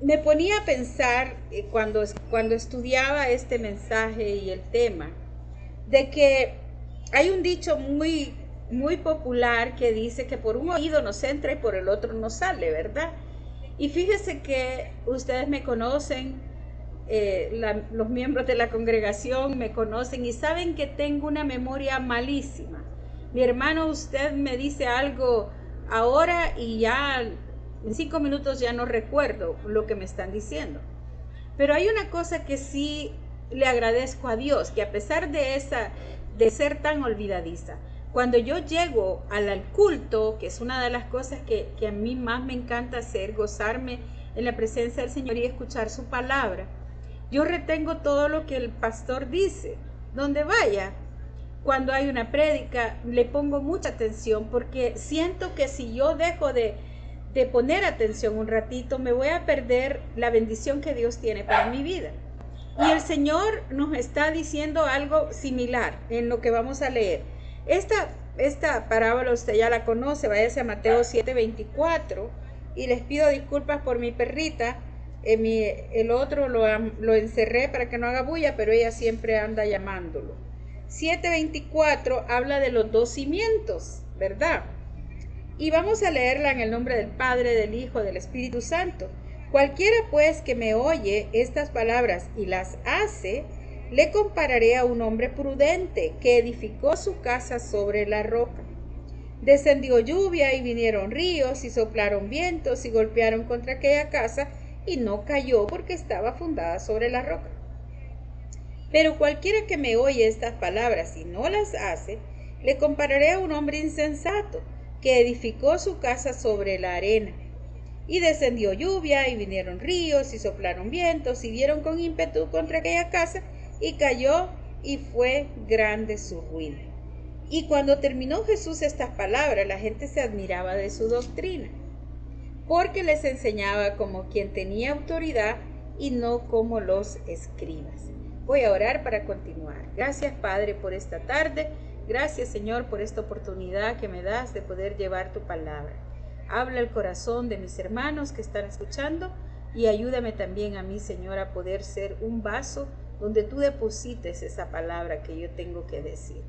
me ponía a pensar cuando estudiaba este mensaje y el tema, de que hay un dicho muy popular que dice que por un oído nos entra y por el otro nos sale, ¿verdad? Y fíjese que ustedes me conocen, los miembros de la congregación me conocen y saben que tengo una memoria malísima. Mi hermano, usted me dice algo ahora y ya en 5 minutos ya no recuerdo lo que me están diciendo. Pero hay una cosa que sí le agradezco a Dios, que a pesar de ser tan olvidadiza, cuando yo llego al culto, que es una de las cosas que a mí más me encanta hacer, gozarme en la presencia del Señor y escuchar su palabra, yo retengo todo lo que el pastor dice, donde vaya. Cuando hay una prédica, le pongo mucha atención porque siento que si yo dejo de poner atención un ratito, me voy a perder la bendición que Dios tiene para mi vida. Y el Señor nos está diciendo algo similar en lo que vamos a leer. Esta parábola usted ya la conoce, váyase a Mateo 7:24, y les pido disculpas por mi perrita. El otro lo encerré para que no haga bulla, pero ella siempre anda llamándolo. 7:24 habla de los dos cimientos, ¿verdad? Y vamos a leerla en el nombre del Padre, del Hijo, del Espíritu Santo. Cualquiera pues que me oye estas palabras y las hace, le compararé a un hombre prudente que edificó su casa sobre la roca. Descendió lluvia y vinieron ríos y soplaron vientos y golpearon contra aquella casa y no cayó porque estaba fundada sobre la roca. Pero cualquiera que me oye estas palabras y no las hace, le compararé a un hombre insensato que edificó su casa sobre la arena. Y descendió lluvia y vinieron ríos y soplaron vientos y dieron con ímpetu contra aquella casa y cayó y fue grande su ruina. Y cuando terminó Jesús estas palabras, la gente se admiraba de su doctrina, porque les enseñaba como quien tenía autoridad y no como los escribas. Voy a orar para continuar. Gracias, Padre, por esta tarde. Gracias, Señor, por esta oportunidad que me das de poder llevar tu palabra. Habla el corazón de mis hermanos que están escuchando y ayúdame también a mí, Señor, a poder ser un vaso donde tú deposites esa palabra que yo tengo que decir.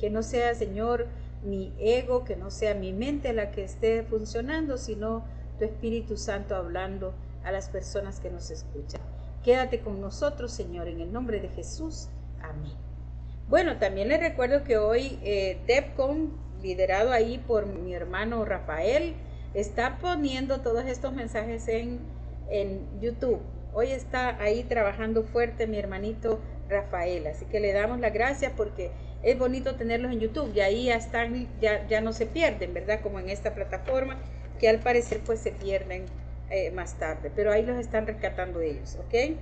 Que no sea, Señor, mi ego, que no sea mi mente la que esté funcionando, sino tu Espíritu Santo hablando a las personas que nos escuchan. Quédate con nosotros, Señor, en el nombre de Jesús. Amén. Bueno, también les recuerdo que hoy DEPCON, liderado ahí por mi hermano Rafael, está poniendo todos estos mensajes en YouTube. Hoy está ahí trabajando fuerte mi hermanito Rafael, así que le damos las gracias porque es bonito tenerlos en YouTube y ahí ya están, ya no se pierden, ¿verdad? Como en esta plataforma, que al parecer pues se pierden más tarde, pero ahí los están rescatando ellos, ¿ok?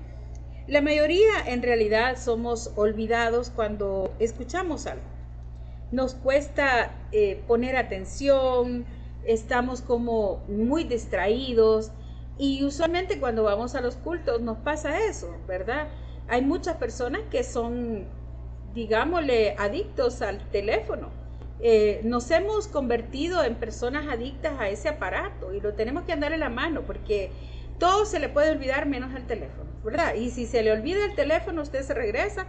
La mayoría en realidad somos olvidados cuando escuchamos algo. Nos cuesta poner atención, estamos como muy distraídos y usualmente cuando vamos a los cultos nos pasa eso, ¿verdad? Hay muchas personas que son, digámosle, adictos al teléfono. Nos hemos convertido en personas adictas a ese aparato y lo tenemos que andar en la mano porque todo se le puede olvidar menos el teléfono, ¿verdad? Y si se le olvida el teléfono, usted se regresa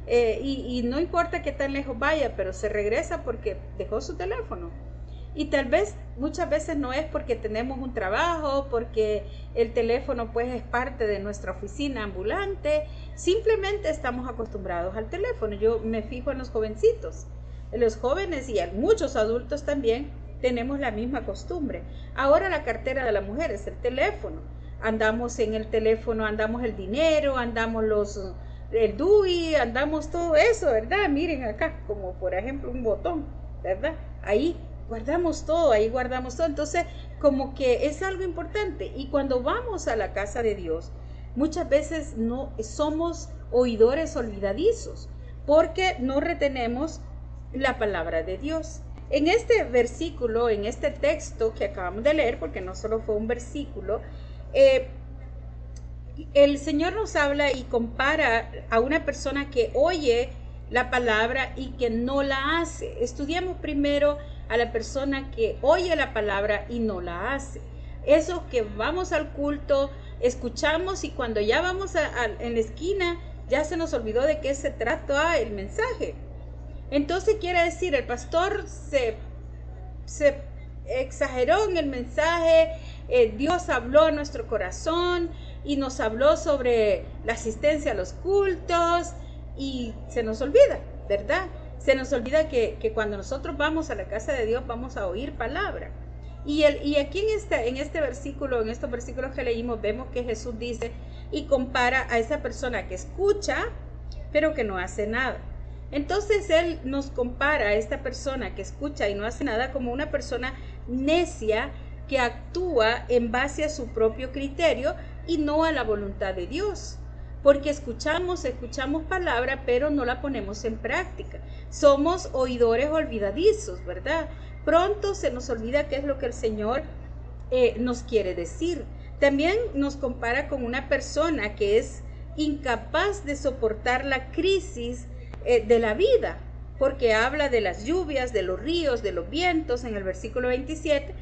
y no importa qué tan lejos vaya, pero se regresa porque dejó su teléfono. Y tal vez muchas veces no es porque tenemos un trabajo, porque el teléfono pues es parte de nuestra oficina ambulante, simplemente estamos acostumbrados al teléfono. Yo me fijo en los jovencitos, los jóvenes y muchos adultos también tenemos la misma costumbre. Ahora la cartera de la mujer es el teléfono. Andamos en el teléfono, andamos el dinero, andamos el DUI, andamos todo eso, ¿verdad? Miren acá, como por ejemplo un botón, ¿verdad? Ahí guardamos todo, ahí guardamos todo. Entonces, como que es algo importante. Y cuando vamos a la casa de Dios, muchas veces no somos oidores olvidadizos, porque no retenemos la palabra de Dios. En este versículo, en este texto que acabamos de leer, porque no solo fue un versículo, el Señor nos habla y compara a una persona que oye la palabra y que no la hace. Estudiamos primero a la persona que oye la palabra y no la hace. Esos que vamos al culto, escuchamos y cuando ya vamos en la esquina, ya se nos olvidó de qué se trata el mensaje. Entonces quiere decir, el pastor se exageró en el mensaje, Dios habló a nuestro corazón y nos habló sobre la asistencia a los cultos y se nos olvida, ¿verdad? Se nos olvida que cuando nosotros vamos a la casa de Dios vamos a oír palabra. Y aquí en este versículo, en estos versículos que leímos, vemos que Jesús dice y compara a esa persona que escucha, pero que no hace nada. Entonces Él nos compara a esta persona que escucha y no hace nada como una persona necia que actúa en base a su propio criterio y no a la voluntad de Dios. Porque escuchamos palabra, pero no la ponemos en práctica. Somos oidores olvidadizos, ¿verdad? Pronto se nos olvida qué es lo que el Señor nos quiere decir. También nos compara con una persona que es incapaz de soportar la crisis de la vida, porque habla de las lluvias, de los ríos, de los vientos en el versículo 27,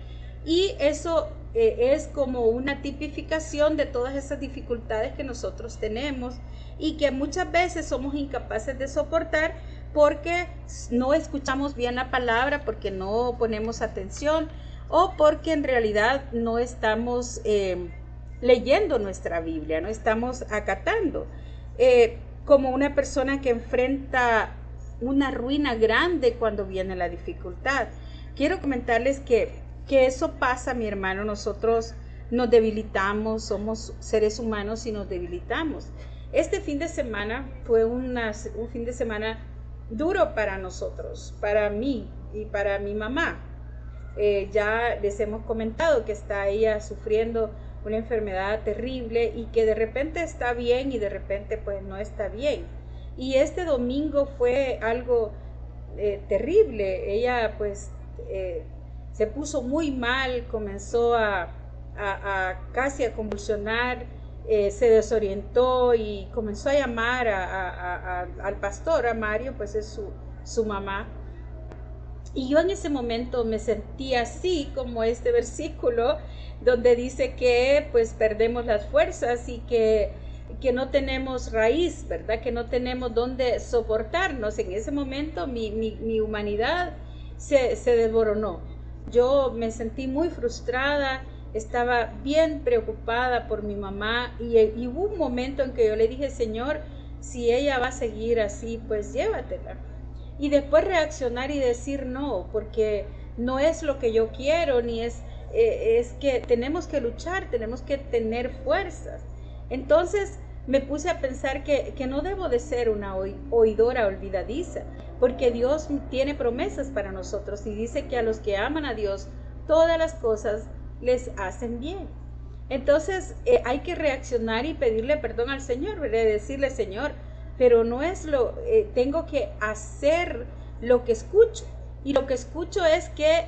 y eso es como una tipificación de todas esas dificultades que nosotros tenemos y que muchas veces somos incapaces de soportar porque no escuchamos bien la palabra, porque no ponemos atención o porque en realidad no estamos leyendo nuestra Biblia, no estamos acatando. Como una persona que enfrenta una ruina grande cuando viene la dificultad. Quiero comentarles que eso pasa, mi hermano. Nosotros nos debilitamos, somos seres humanos y nos debilitamos. Este fin de semana fue un fin de semana duro para nosotros, para mí y para mi mamá. Ya les hemos comentado que está ella sufriendo una enfermedad terrible y que de repente está bien y de repente pues no está bien. Y este domingo fue algo terrible. Ella pues se puso muy mal, comenzó a casi a convulsionar, se desorientó y comenzó a llamar al pastor, a Mario, pues es su mamá. Y yo en ese momento me sentí así como este versículo donde dice que pues perdemos las fuerzas y que no tenemos raíz, ¿verdad? Que no tenemos dónde soportarnos. En ese momento mi humanidad se desboronó. Yo me sentí muy frustrada, estaba bien preocupada por mi mamá y hubo un momento en que yo le dije, Señor, si ella va a seguir así, pues llévatela. Y después reaccionar y decir no, porque no es lo que yo quiero, ni es que tenemos que luchar, tenemos que tener fuerzas. Entonces me puse a pensar que no debo de ser una oidora olvidadiza, porque Dios tiene promesas para nosotros y dice que a los que aman a Dios, todas las cosas les hacen bien. Entonces hay que reaccionar y pedirle perdón al Señor, ¿verdad? Decirle, Señor, pero no es tengo que hacer lo que escucho. Y lo que escucho es que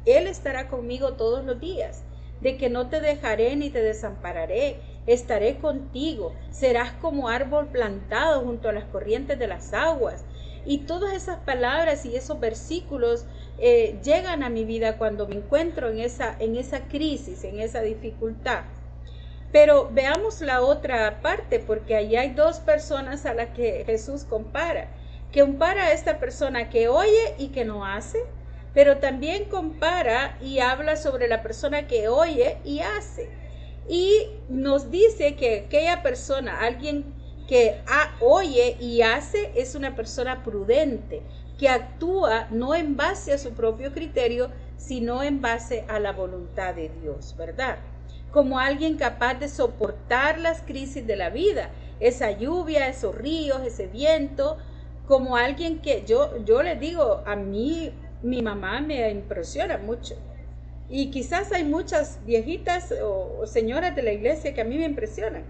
Él estará conmigo todos los días, de que no te dejaré ni te desampararé, estaré contigo, serás como árbol plantado junto a las corrientes de las aguas. Y todas esas palabras y esos versículos llegan a mi vida cuando me encuentro en esa crisis, en esa dificultad. Pero veamos la otra parte, porque ahí hay dos personas a las que Jesús compara. Que compara a esta persona que oye y que no hace, pero también compara y habla sobre la persona que oye y hace. Y nos dice que aquella persona, alguien que oye y hace, es una persona prudente, que actúa no en base a su propio criterio, sino en base a la voluntad de Dios, ¿verdad? Como alguien capaz de soportar las crisis de la vida, esa lluvia, esos ríos, ese viento, como alguien que yo les digo, a mí mi mamá me impresiona mucho. Y quizás hay muchas viejitas o señoras de la iglesia que a mí me impresionan.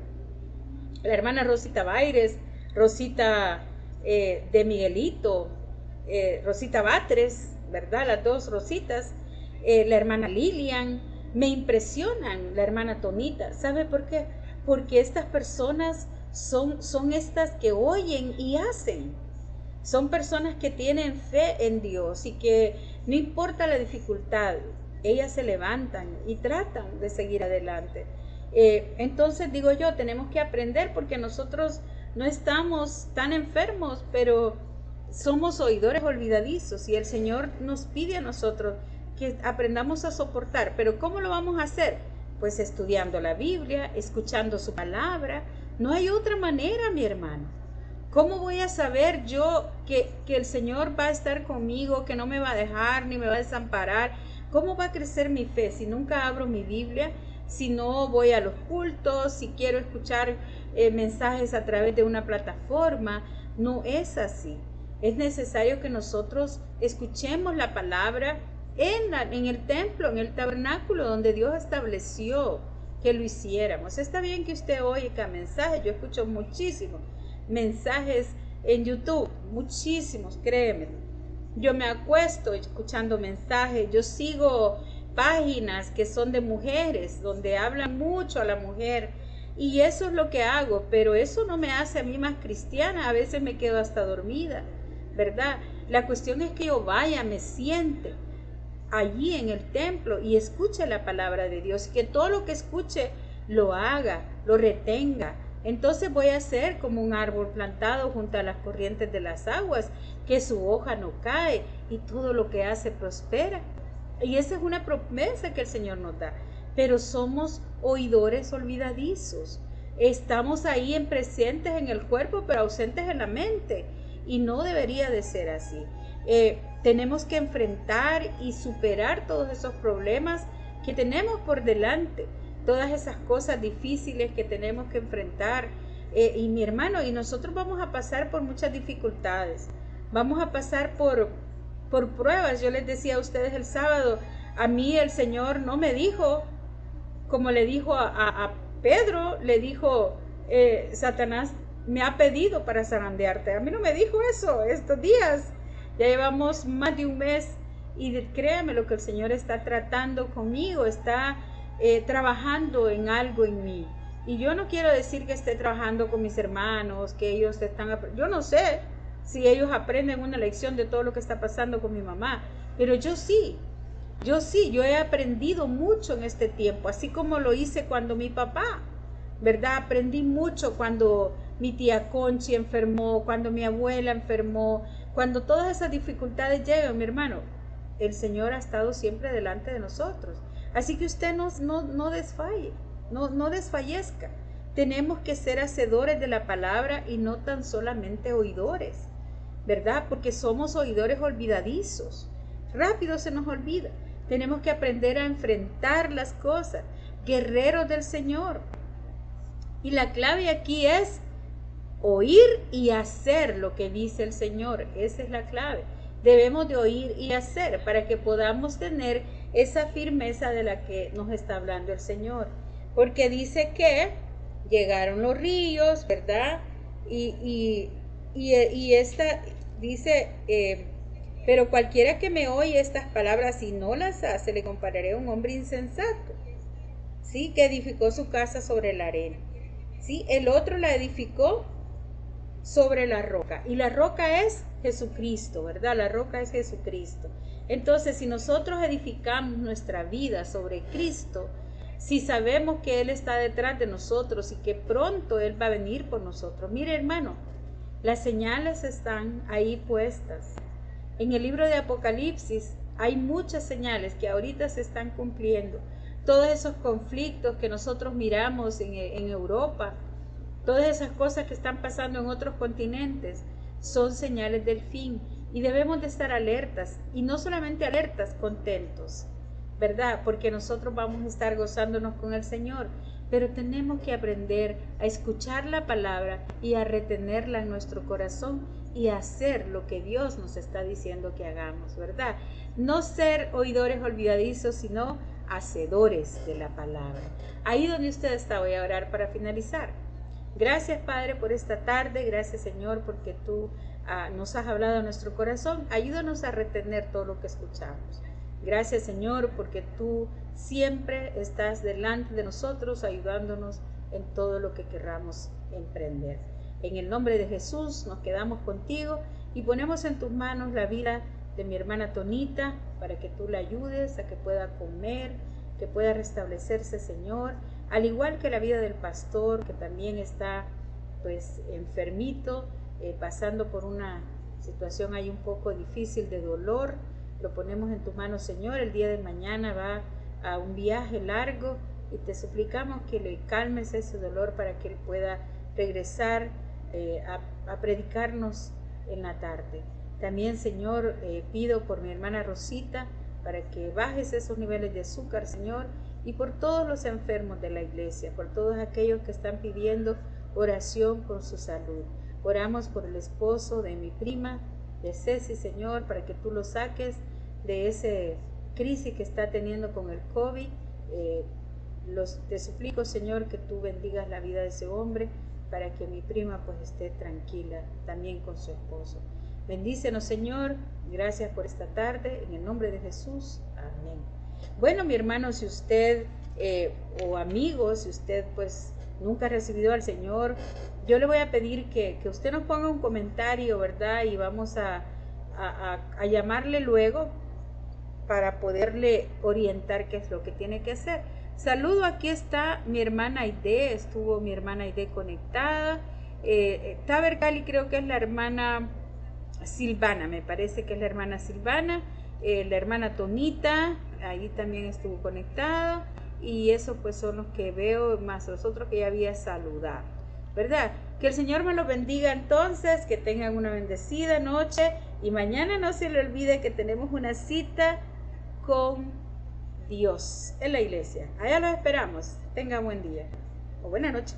La hermana Rosita Baires, Rosita de Miguelito, Rosita Batres, ¿verdad? Las dos Rositas, la hermana Lilian, me impresionan, la hermana Tonita. ¿Sabe por qué? Porque estas personas son estas que oyen y hacen. Son personas que tienen fe en Dios y que no importa la dificultad, ellas se levantan y tratan de seguir adelante. Entonces digo yo, tenemos que aprender porque nosotros no estamos tan enfermos, pero somos oidores olvidadizos y el Señor nos pide a nosotros que aprendamos a soportar. Pero ¿cómo lo vamos a hacer? Pues estudiando la Biblia, escuchando su palabra. No hay otra manera, mi hermano. ¿Cómo voy a saber yo que el Señor va a estar conmigo, que no me va a dejar ni me va a desamparar? ¿Cómo va a crecer mi fe si nunca abro mi Biblia? Si no voy a los cultos, si quiero escuchar mensajes a través de una plataforma. No es así. Es necesario que nosotros escuchemos la palabra en el templo, en el tabernáculo donde Dios estableció que lo hiciéramos. Está bien que usted oiga mensajes, yo escucho muchísimos mensajes en YouTube, muchísimos, créeme. Yo me acuesto escuchando mensajes, yo sigo páginas que son de mujeres, donde hablan mucho a la mujer, y eso es lo que hago, pero eso no me hace a mí más cristiana, a veces me quedo hasta dormida, ¿verdad? La cuestión es que yo vaya, me siente allí en el templo y escuche la palabra de Dios, y que todo lo que escuche lo haga, lo retenga. Entonces voy a ser como un árbol plantado junto a las corrientes de las aguas, que su hoja no cae y todo lo que hace prospera. Y esa es una promesa que el Señor nos da. Pero somos oidores olvidadizos. Estamos ahí en presentes en el cuerpo, pero ausentes en la mente. Y no debería de ser así. Tenemos que enfrentar y superar todos esos problemas que tenemos por delante, todas esas cosas difíciles que tenemos que enfrentar. Y mi hermano, y nosotros vamos a pasar por muchas dificultades, vamos a pasar por pruebas. Yo les decía a ustedes el sábado, a mí el Señor no me dijo, como le dijo a Pedro, le dijo, Satanás me ha pedido para zarandearte. A mí no me dijo eso estos días. Ya llevamos más de un mes y créame lo que el Señor está tratando conmigo, está trabajando en algo en mí. Y yo no quiero decir que esté trabajando con mis hermanos, que ellos están, yo no sé si ellos aprenden una lección de todo lo que está pasando con mi mamá, pero yo sí, yo he aprendido mucho en este tiempo, así como lo hice cuando mi papá, ¿verdad? Aprendí mucho cuando mi tía Conchi enfermó, cuando mi abuela enfermó, cuando todas esas dificultades llegan, mi hermano, el Señor ha estado siempre delante de nosotros. Así que usted no desfalle, no desfallezca. Tenemos que ser hacedores de la palabra y no tan solamente oidores, ¿verdad? Porque somos oidores olvidadizos. Rápido se nos olvida. Tenemos que aprender a enfrentar las cosas, guerreros del Señor. Y la clave aquí es oír y hacer lo que dice el Señor. Esa es la clave. Debemos de oír y hacer para que podamos tener esa firmeza de la que nos está hablando el Señor. Porque dice que llegaron los ríos, ¿verdad? Y esta dice, pero cualquiera que me oye estas palabras y no las hace, le compararé a un hombre insensato, ¿sí? Que edificó su casa sobre la arena, ¿sí? El otro la edificó sobre la roca, y la roca es Jesucristo, ¿verdad? La roca es Jesucristo. Entonces, si nosotros edificamos nuestra vida sobre Cristo, si sabemos que Él está detrás de nosotros y que pronto Él va a venir por nosotros, mire hermano, las señales están ahí puestas. En el libro de Apocalipsis hay muchas señales que ahorita se están cumpliendo. Todos esos conflictos que nosotros miramos en Europa, todas esas cosas que están pasando en otros continentes, son señales del fin. Y debemos de estar alertas, y no solamente alertas, contentos, ¿verdad? Porque nosotros vamos a estar gozándonos con el Señor, pero tenemos que aprender a escuchar la palabra y a retenerla en nuestro corazón y a hacer lo que Dios nos está diciendo que hagamos, ¿verdad? No ser oidores olvidadizos, sino hacedores de la palabra. Ahí donde usted está, voy a orar para finalizar. Gracias, Padre, por esta tarde. Gracias, Señor, porque tú nos has hablado a nuestro corazón. Ayúdanos a retener todo lo que escuchamos. Gracias, Señor, porque tú siempre estás delante de nosotros, ayudándonos en todo lo que querramos emprender. En el nombre de Jesús nos quedamos contigo y ponemos en tus manos la vida de mi hermana Tonita, para que tú la ayudes a que pueda comer, que pueda restablecerse, Señor, al igual que la vida del pastor, que también está pues enfermito, pasando por una situación ahí un poco difícil de dolor. Lo ponemos en tu mano, Señor. El día de mañana va a un viaje largo y te suplicamos que le calmes ese dolor para que él pueda regresar a predicarnos en la tarde. También, Señor, pido por mi hermana Rosita para que bajes esos niveles de azúcar, Señor, y por todos los enfermos de la iglesia, por todos aquellos que están pidiendo oración por su salud. Oramos por el esposo de mi prima, de Ceci, Señor, para que tú lo saques de esa crisis que está teniendo con el COVID. Te suplico, Señor, que tú bendigas la vida de ese hombre para que mi prima pues esté tranquila también con su esposo. Bendícenos, Señor. Gracias por esta tarde. En el nombre de Jesús. Amén. Bueno, mi hermano, si usted o amigos, si usted pues nunca ha recibido al Señor, yo le voy a pedir que usted nos ponga un comentario, ¿verdad? Y vamos a llamarle luego para poderle orientar qué es lo que tiene que hacer. Saludo, aquí está mi hermana Aide, estuvo mi hermana Aide conectada. Taber Cali, creo que es la hermana Silvana, me parece que es la hermana Silvana. La hermana Tonita, ahí también estuvo conectada. Y eso pues son los que veo, más los otros que ya había saludado, ¿verdad? Que el Señor me los bendiga entonces, que tengan una bendecida noche. Y mañana no se le olvide que tenemos una cita con Dios en la iglesia. Allá los esperamos. Tenga buen día o buena noche.